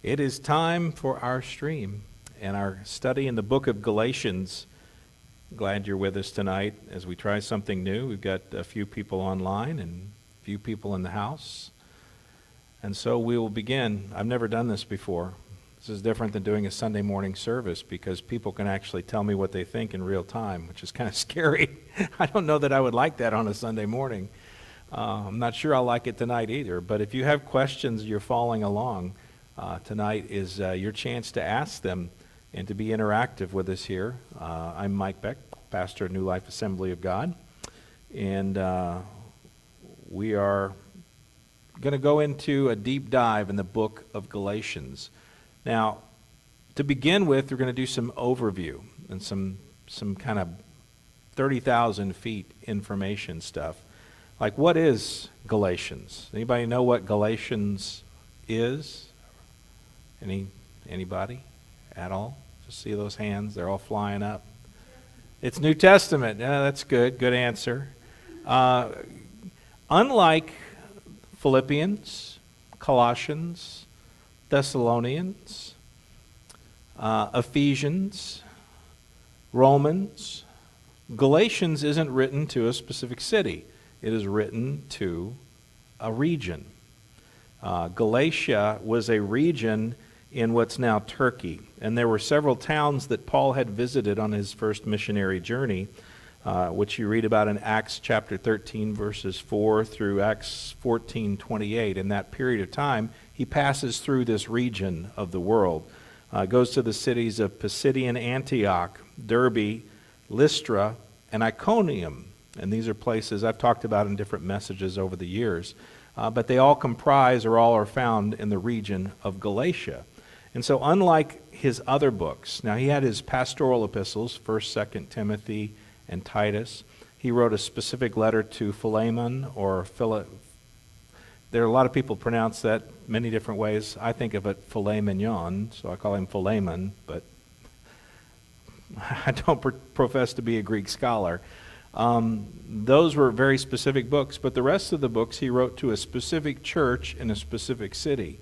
It is time for our stream and our study in the book of Galatians. Glad you're with us tonight as we try something new. We've got a few people online and a few people in the house. And so we will begin. I've never done this before. This is different than doing a Sunday morning service because people can actually tell me what they think in real time, which is kind of scary. I don't know that I would like that on a Sunday morning. I'm not sure I'll like it tonight either. But if you have questions you're following along, tonight is your chance to ask them and to be interactive with us here. I'm Mike Beck, pastor of New Life Assembly of God, and we are going to go into a deep dive in the book of Galatians. Now, to begin with, we're going to do some overview and some kind of 30,000 feet information stuff. Like, what is Galatians? Anybody know what Galatians is? Anybody at all? Just see those hands, they're all flying up. It's New Testament. Yeah, that's good. Good answer. Unlike Philippians, Colossians, Thessalonians, Ephesians, Romans, Galatians isn't written to a specific city. It is written to a region. Galatia was a region in what's now Turkey. And there were several towns that Paul had visited on his first missionary journey, which you read about in Acts chapter 13, verses 4 through Acts 14:28. In that period of time, he passes through this region of the world. Goes to the cities of Pisidian Antioch, Derbe, Lystra, and Iconium. And these are places I've talked about in different messages over the years. But they all comprise or all are found in the region of Galatia. And so unlike his other books, now he had his pastoral epistles, 1st, 2nd Timothy, and Titus. He wrote a specific letter to Philemon or Philip. There are a lot of people pronounce that many different ways. I think of it filet mignon, so I call him Philemon, but I don't profess to be a Greek scholar. Those were very specific books, but the rest of the books he wrote to a specific church in a specific city.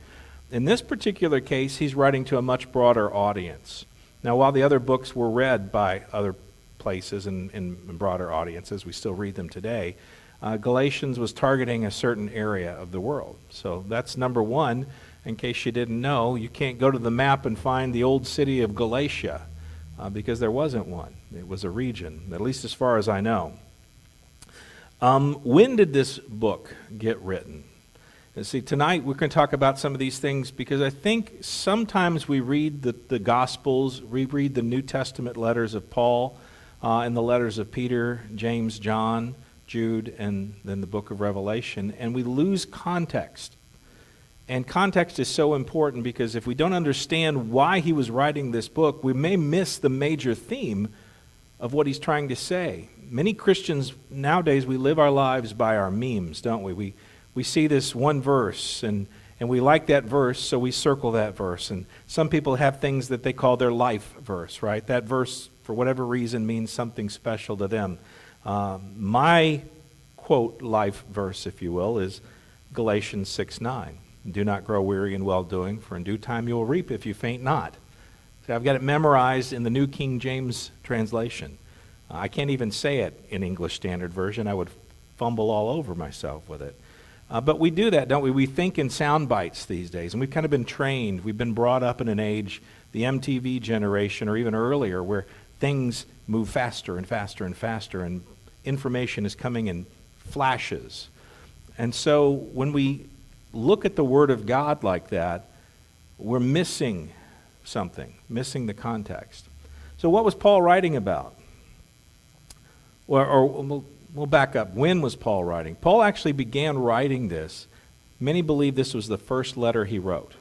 In this particular case, he's writing to a much broader audience. Now, while the other books were read by other places and broader audiences, we still read them today, Galatians was targeting a certain area of the world. So that's number one. In case you didn't know, you can't go to the map and find the old city of Galatia because there wasn't one. It was a region, at least as far as I know. When did this book get written? And see, tonight we're going to talk about some of these things because I think sometimes we read the Gospels, we read the New Testament letters of Paul and the letters of Peter, James, John, Jude, and then the book of Revelation, and we lose context. And context is so important because if we don't understand why he was writing this book, we may miss the major theme of what he's trying to say. Many Christians nowadays, we live our lives by our memes, don't we? We see this one verse, and we like that verse, so we circle that verse. And some people have things that they call their life verse, right? That verse, for whatever reason, means something special to them. My, quote, life verse, if you will, is Galatians 6:9. Do not grow weary in well-doing, for in due time you will reap if you faint not. So I've got it memorized in the New King James translation. I can't even say it in English Standard Version. I would fumble all over myself with it. But we do that, don't we? We think in sound bites these days, and we've kind of been trained. We've been brought up in an age, the MTV generation or even earlier, where things move faster and faster and faster, and information is coming in flashes. And so when we look at the Word of God like that, we're missing something, missing the context. So what was Paul writing about? We'll back up. When was Paul writing? Paul actually began writing this. Many believe this was the first letter he wrote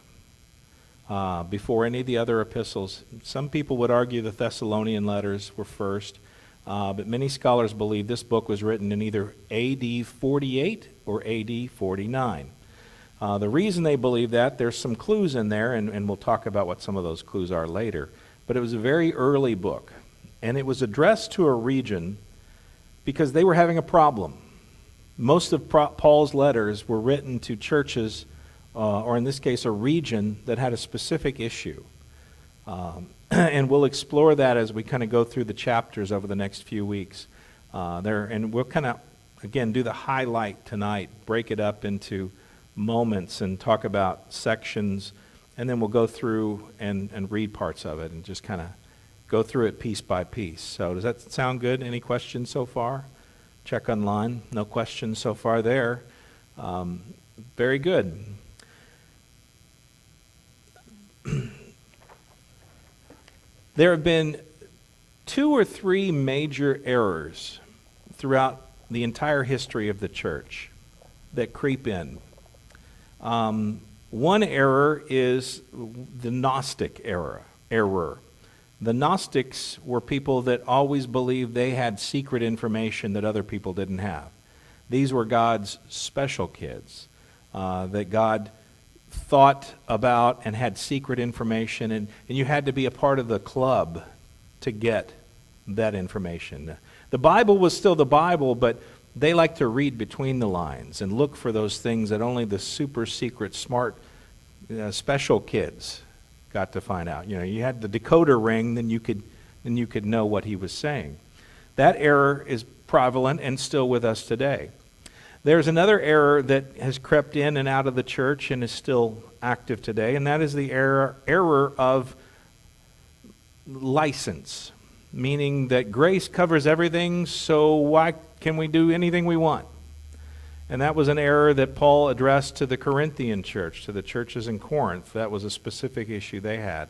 before any of the other epistles. Some people would argue the Thessalonian letters were first, but many scholars believe this book was written in either AD 48 or AD 49. The reason they believe that, there's some clues in there, and we'll talk about what some of those clues are later. But it was a very early book, and it was addressed to a region because they were having a problem. Most of Paul's letters were written to churches or in this case, a region that had a specific issue. And we'll explore that as we kind of go through the chapters over the next few weeks. And we'll kind of, again, do the highlight tonight, break it up into moments and talk about sections, and then we'll go through and read parts of it and just kind of go through it piece by piece. So does that sound good? Any questions so far? Check online. No questions so far there. Very good. There have been 2 or 3 major errors throughout the entire history of the church that creep in. One error is the Gnostic error. The Gnostics were people that always believed they had secret information that other people didn't have. These were God's special kids that God thought about and had secret information, and you had to be a part of the club to get that information. The Bible was still the Bible, but they liked to read between the lines and look for those things that only the super secret, smart, special kids got to find out. You know, you had the decoder ring, then you could know what he was saying. That error is prevalent and still with us today. There's another error that has crept in and out of the church and is still active today, and that is the error of license, meaning that grace covers everything, so why can we do anything we want? And that was an error that Paul addressed to the Corinthian church, to the churches in Corinth. That was a specific issue they had.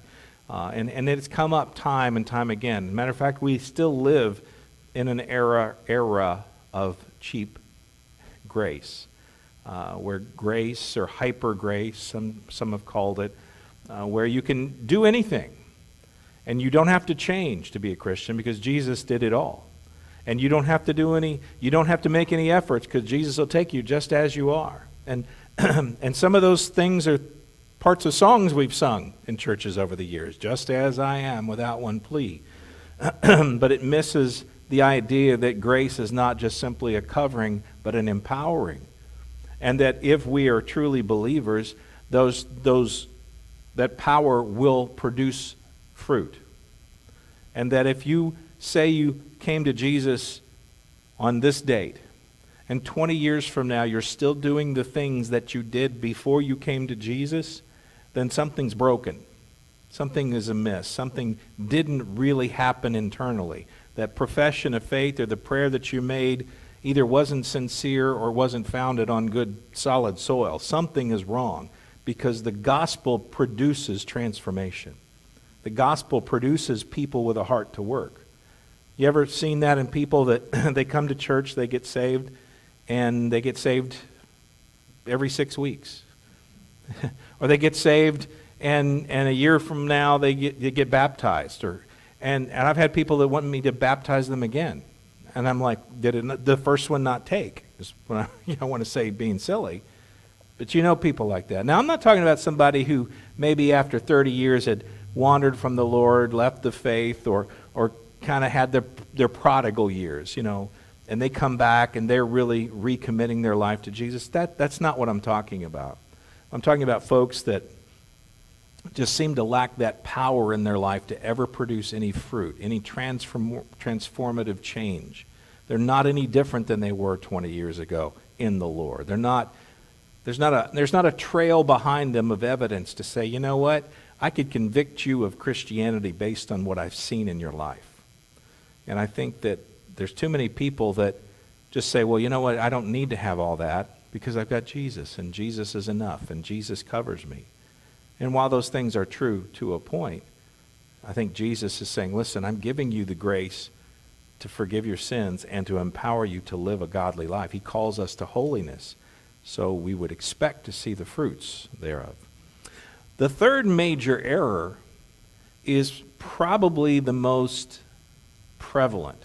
And it's come up time and time again. Matter of fact, we still live in an era of cheap grace, where grace or hyper grace, some have called it, where you can do anything. And you don't have to change to be a Christian because Jesus did it all. And you don't have to make any efforts because Jesus will take you just as you are. And and some of those things are parts of songs we've sung in churches over the years, just as I am without one plea. But it misses the idea that grace is not just simply a covering, but an empowering. And that if we are truly believers, that power will produce fruit. And that if you say you came to Jesus on this date, and 20 years from now you're still doing the things that you did before you came to Jesus, then something's broken. Something is amiss. Something didn't really happen internally. That profession of faith or the prayer that you made either wasn't sincere or wasn't founded on good, solid soil. Something is wrong because the gospel produces transformation. The gospel produces people with a heart to work. You ever seen that in people that they come to church, they get saved, and they get saved every 6 weeks? Or they get saved, and a year from now they get baptized. And I've had people that want me to baptize them again. And I'm like, did the first one not take? Is when I want to say being silly. But you know people like that. Now, I'm not talking about somebody who maybe after 30 years had wandered from the Lord, left the faith, or kind of had their prodigal years, and they come back and they're really recommitting their life to Jesus. That's not what I'm talking about. I'm talking about folks that just seem to lack that power in their life to ever produce any fruit, any transformative change. They're not any different than they were 20 years ago in the Lord. There's not a trail behind them of evidence to say, you know what, I could convict you of Christianity based on what I've seen in your life. And I think that there's too many people that just say, well, you know what, I don't need to have all that because I've got Jesus, and Jesus is enough, and Jesus covers me. And while those things are true to a point, I think Jesus is saying, listen, I'm giving you the grace to forgive your sins and to empower you to live a godly life. He calls us to holiness, so we would expect to see the fruits thereof. The third major error is probably the most prevalent.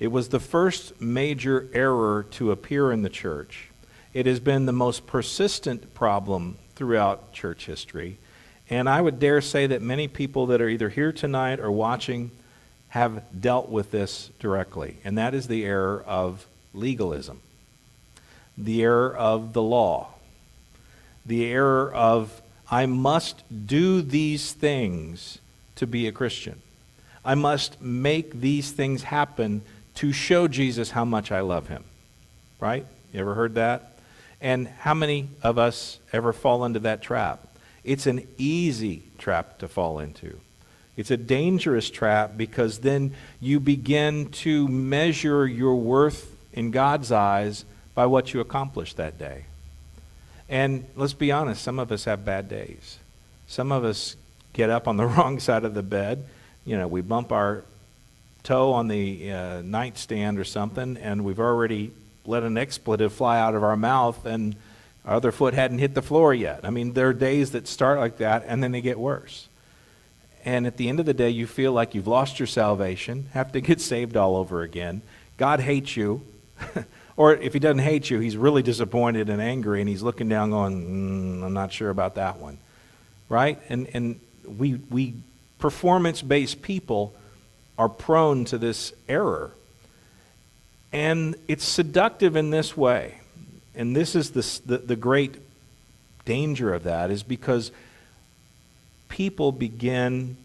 It was the first major error to appear in the church. It has been the most persistent problem throughout church history. And I would dare say that many people that are either here tonight or watching have dealt with this directly. And that is the error of legalism. The error of the law. the error of, I must do these things to be a Christian. I must make these things happen to show Jesus how much I love him. Right? You ever heard that? And how many of us ever fall into that trap? It's an easy trap to fall into. It's a dangerous trap because then you begin to measure your worth in God's eyes by what you accomplished that day. And let's be honest, some of us have bad days. Some of us get up on the wrong side of the bed. You know, we bump our toe on the nightstand or something, and we've already let an expletive fly out of our mouth, and our other foot hadn't hit the floor yet. I mean, there are days that start like that, and then they get worse. And at the end of the day, you feel like you've lost your salvation, have to get saved all over again. God hates you. Or if he doesn't hate you, he's really disappointed and angry, and he's looking down going, I'm not sure about that one. Right? And we performance-based people are prone to this error. And it's seductive in this way. And this is the great danger of that, is because people begin...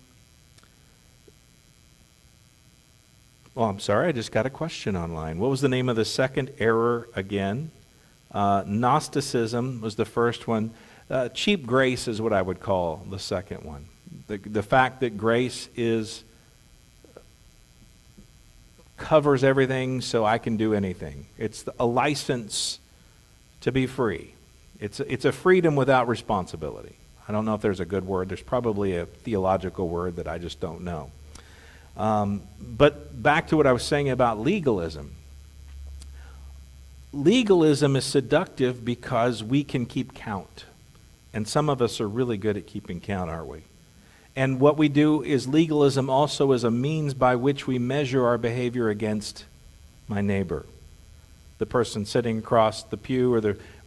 Well, I'm sorry, I just got a question online. What was the name of the second error again? Gnosticism was the first one. Cheap grace is what I would call the second one. The fact that grace covers everything, so I can do anything. It's a license to be free. It's a freedom without responsibility. I don't know if there's a good word. There's probably a theological word that I just don't know. But back to what I was saying about legalism. Legalism is seductive because we can keep count. And some of us are really good at keeping count, aren't we? And what we do is legalism also is a means by which we measure our behavior against my neighbor, the person sitting across the pew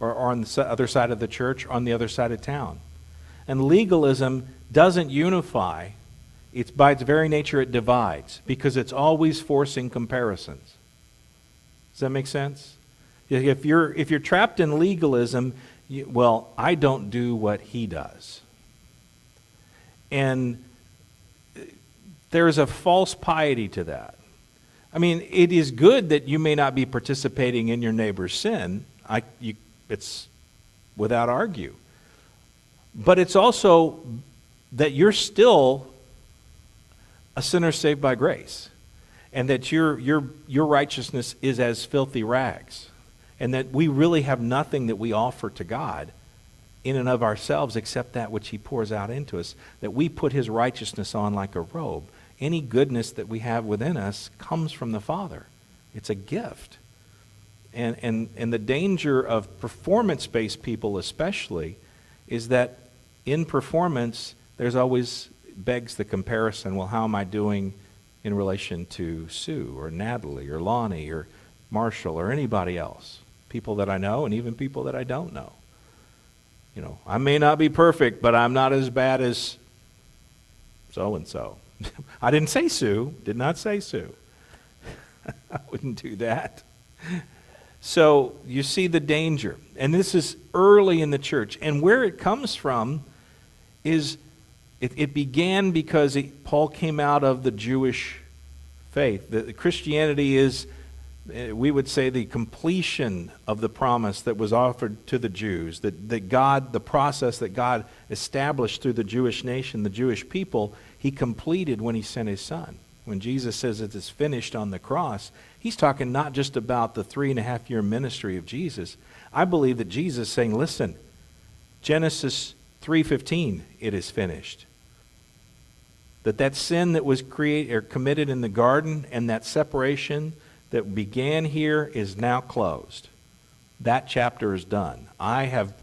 or on the other side of the church, or on the other side of town. And legalism doesn't unify. It's by its very nature it divides, because it's always forcing comparisons. Does that make sense? If you're trapped in legalism, I don't do what he does. And there is a false piety to that. I mean, it is good that you may not be participating in your neighbor's sin. It's without argue. But it's also that you're still a sinner saved by grace, and that your righteousness is as filthy rags, and that we really have nothing that we offer to God in and of ourselves except that which he pours out into us, that we put his righteousness on like a robe. Any goodness that we have within us comes from the Father. It's a gift. And the danger of performance-based people especially is that in performance there's always begs the comparison, well, how am I doing in relation to Sue or Natalie or Lonnie or Marshall or anybody else? People that I know and even people that I don't know. You know, I may not be perfect, but I'm not as bad as so-and-so. I didn't say Sue. Did not say Sue. I wouldn't do that. So you see the danger. And this is early in the church. And where it comes from is it began because Paul came out of the Jewish faith. The Christianity is, we would say, the completion of the promise that was offered to the Jews, that God, the process that God established through the Jewish nation, the Jewish people, he completed when he sent his son. When Jesus says it is finished on the cross, he's talking not just about the 3.5-year ministry of Jesus. I believe that Jesus is saying, listen, Genesis 3:15, it is finished. That sin that was committed in the garden, and that separation that began here is now closed. That chapter is done. I have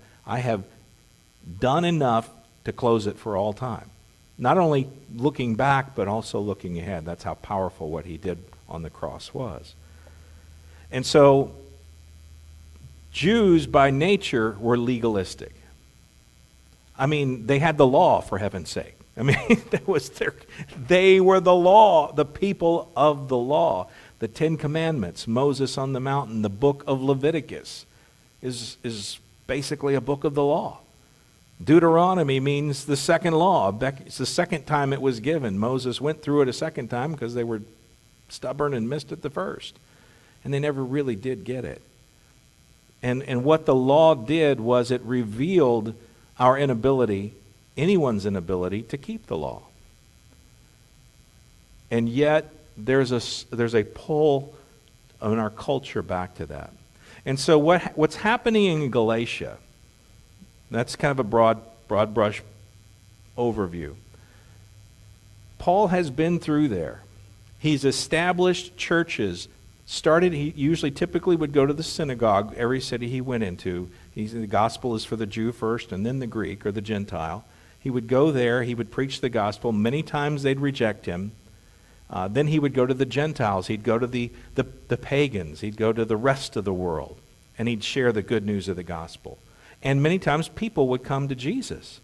done enough to close it for all time. Not only looking back, but also looking ahead. That's how powerful what he did on the cross was. And so, Jews by nature were legalistic. I mean, they had the law, for heaven's sake. I mean, they were the law, the people of the law. The Ten Commandments, Moses on the mountain, the book of Leviticus is basically a book of the law. Deuteronomy means the second law. It's the second time it was given. Moses went through it a second time because they were stubborn and missed it the first. And they never really did get it. And what the law did was it revealed our inability, anyone's inability, to keep the law. And yet, there's a pull in our culture back to that. And so what's happening in Galatia, that's kind of a broad brush overview. Paul has been through there. He's established churches. He usually typically would go to the synagogue, every city he went into. The gospel is for the Jew first and then the Greek or the Gentile. He would go there, he would preach the gospel. Many times they'd reject him. Then he would go to the Gentiles. He'd go to the pagans. He'd go to the rest of the world. And he'd share the good news of the gospel. And many times people would come to Jesus.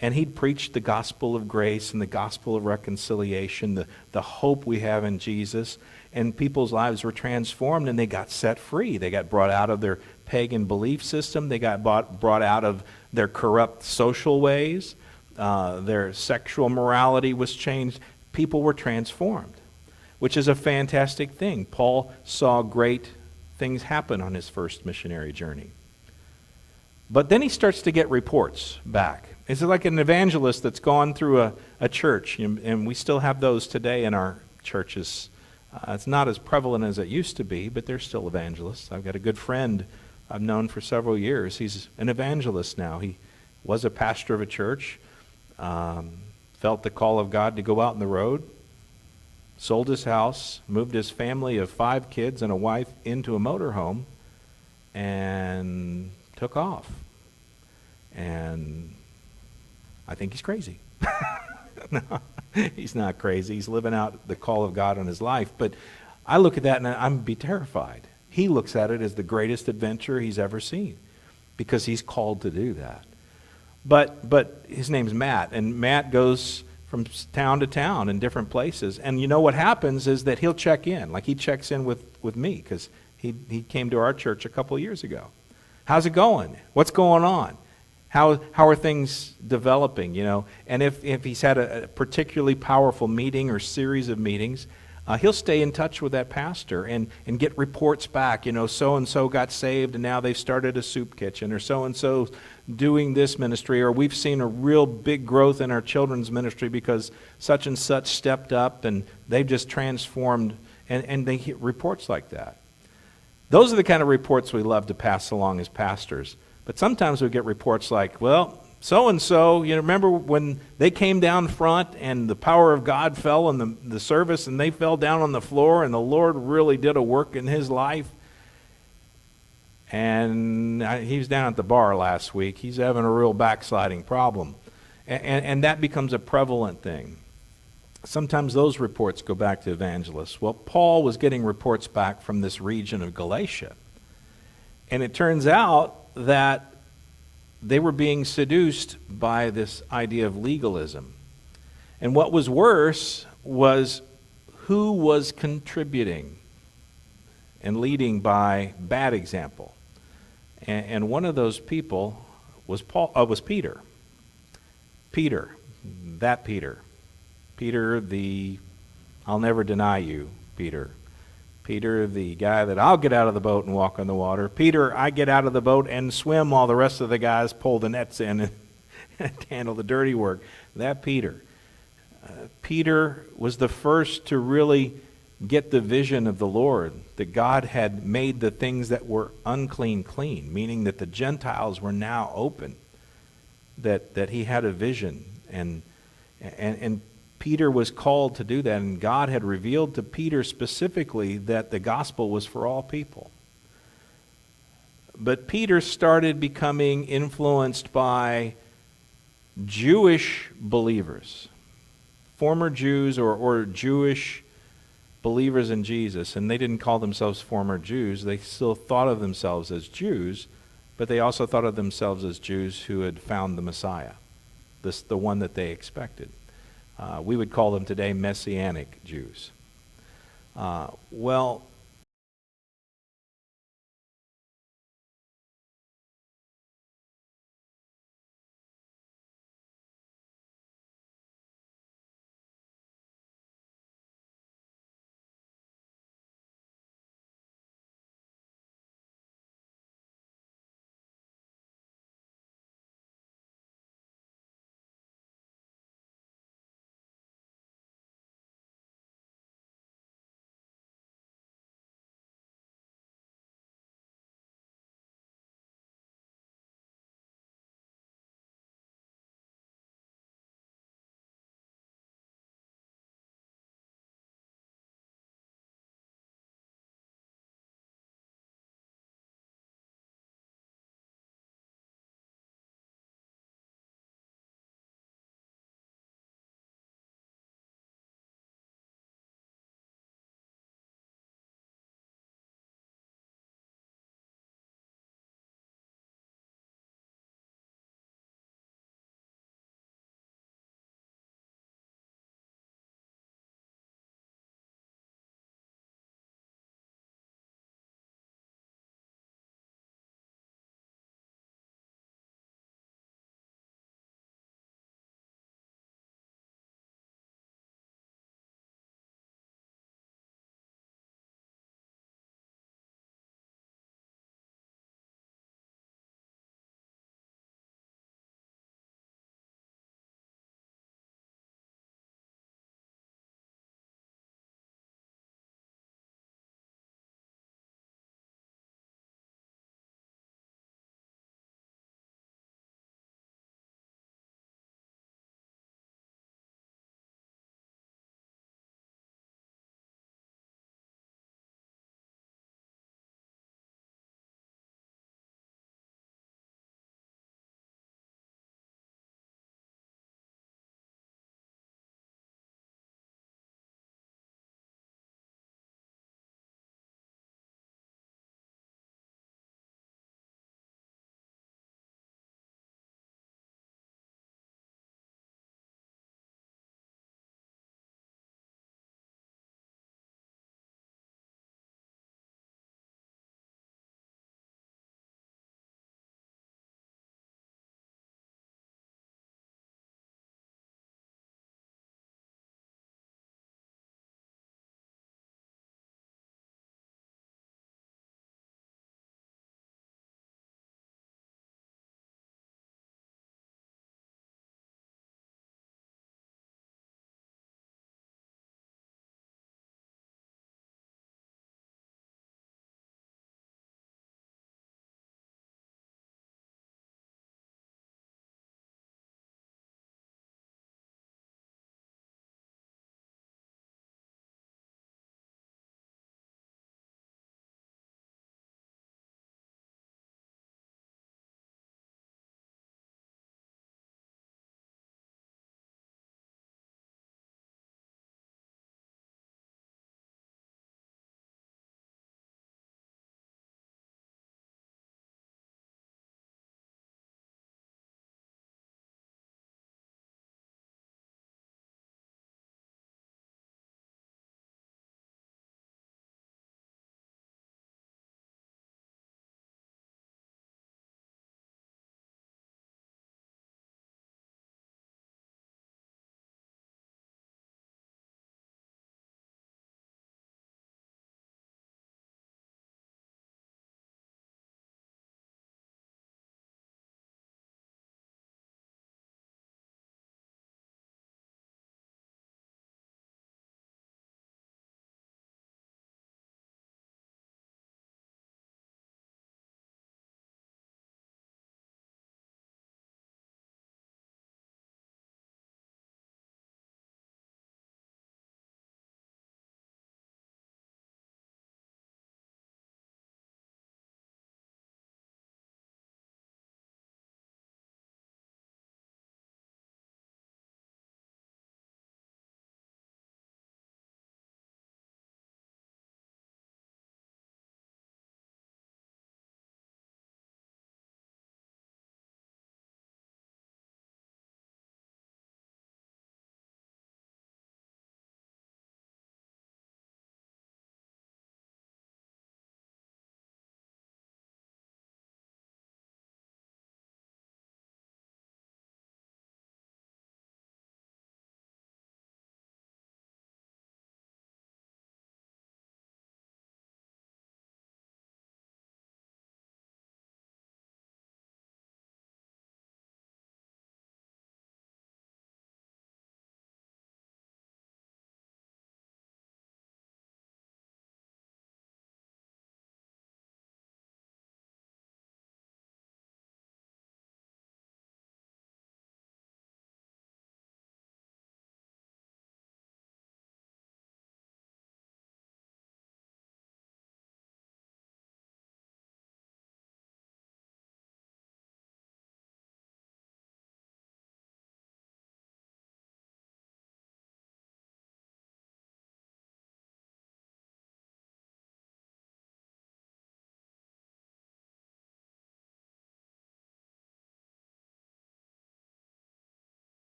And he'd preach the gospel of grace and the gospel of reconciliation, the hope we have in Jesus. And people's lives were transformed and they got set free. They got brought out of their pagan belief system. They got brought out of their corrupt social ways. Their sexual morality was changed. People were transformed, which is a fantastic thing. Paul saw great things happen on his first missionary journey. But then he starts to get reports back. It's like an evangelist that's gone through a church, and we still have those today in our churches. It's not as prevalent as it used to be, but there's still evangelists. I've got a good friend I've known for several years. He's an evangelist now. He was a pastor of a church, felt the call of God to go out on the road, sold his house, moved his family of 5 kids and a wife into a motorhome, and took off. And I think he's crazy. No, he's not crazy. He's living out the call of God on his life. But I look at that and I'm be terrified. He looks at it as the greatest adventure he's ever seen because he's called to do that. But his name's Matt, and Matt goes from town to town in different places. And you know what happens is that he'll check in. Like he checks in with me because he came to our church a couple of years ago. How's it going? What's going on? How are things developing, you know? And if he's had a particularly powerful meeting or series of meetings, he'll stay in touch with that pastor and get reports back. You know, so-and-so got saved and now they've started a soup kitchen, or so-and-so doing this ministry, or we've seen a real big growth in our children's ministry because such and such stepped up and they've just transformed, and they get reports like that. Those are the kind of reports we love to pass along as pastors. But sometimes we get reports like, well, so-and-so, you know, remember when they came down front and the power of God fell in the service and they fell down on the floor and the Lord really did a work in his life? And he was down at the bar last week. He's having a real backsliding problem. And that becomes a prevalent thing. Sometimes those reports go back to evangelists. Well, Paul was getting reports back from this region of Galatia. And it turns out that they were being seduced by this idea of legalism. And what was worse was who was contributing and leading by bad example. And one of those people was Peter. Peter, the I'll never deny you, Peter. Peter, the guy that I'll get out of the boat and walk on the water. Peter, I get out of the boat and swim while the rest of the guys pull the nets in and handle the dirty work. That Peter. Peter was the first to really get the vision of the Lord, that God had made the things that were unclean clean, meaning that the Gentiles were now open, that he had a vision. And Peter was called to do that, and God had revealed to Peter specifically that the gospel was for all people. But Peter started becoming influenced by Jewish believers, former Jews or Jewish believers in Jesus, and they didn't call themselves former Jews. They still thought of themselves as Jews, but they also thought of themselves as Jews who had found the Messiah, the one that they expected. We would call them today Messianic Jews. Well,